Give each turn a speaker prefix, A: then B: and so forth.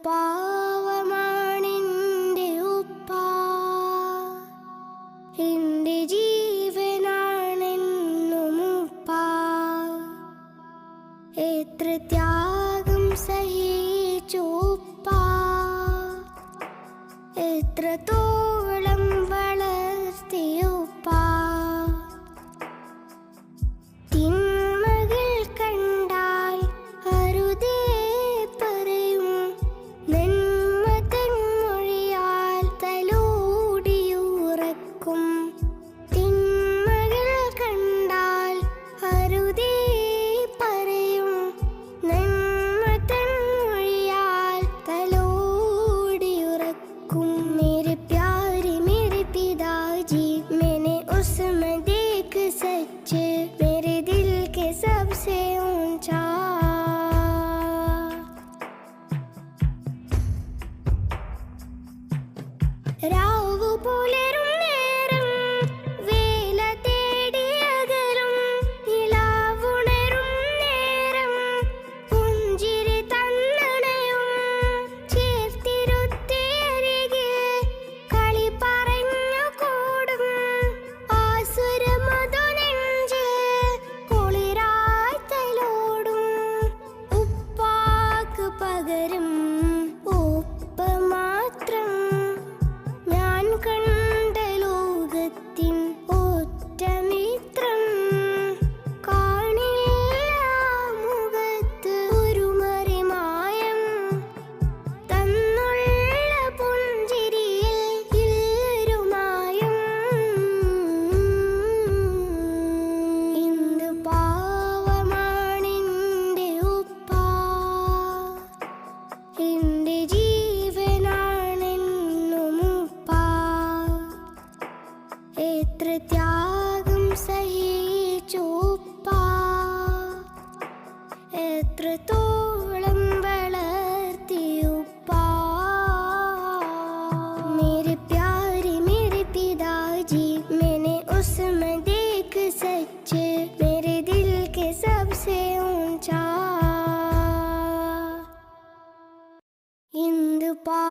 A: പാവമാണെൻ്റെ ഉപ്പ, എൻ്റെ ജീവനാണെന്നും ഉപ്പ. എത്ര ത്യാഗം സഹിച്ചു ഉപ്പ, എത്രത്തോളം വളർത്തി ഉപ്പ. തിന്മകൾ കണ്ടാൽ അരുതേ പറയും, നന്മ തൻ മൊഴിയാൽ തലോടിയുറക്കും. തിന്മകൾ കണ്ടാൽ അരുതേ പറയും, നന്മ തൻ മൊഴിയാൽ തലോടിയുറക്കും. मेरे प्यारे मेरे पिताजी, मैंने उसमें देख सच मेरे दिल के सबसे ऊंचा. രാവു പുലരും നേരം വേല തേടി അകലും, നിലാവുണരും നേരം പുഞ്ചിരി തന്നണയും. ചേർത്തിരുത്തിയരികിൽ കളി പറഞ്ഞു കൂടും, ആസുരമതു നെഞ്ചിൽ കുളിരായി തലോടും. ഉപ്പാക്ക് പകരം ഉപ്പ മാത്രം, ഞാൻ കണ്ട ലോകത്തിൻ ഒറ്റ മിത്രം. കാണില്ല മുഖത്ത് ഒരു മറിമായം, തന്നുള്ള പുഞ്ചിരിയിൽ ഇല്ലൊരു മായം. എന്ത് പാവമാണെൻ്റെ ഉപ്പ, എൻ്റെ ജീവനാണെന്നും ഉപ്പ. എത്ര ത്യാഗം സഹിച്ചു ഉപ്പ, എത്രത്തോളം വളർത്തി ഉപ്പ. मेरे प्यारे मेरे पिताजी, मैंने उसमें देख सच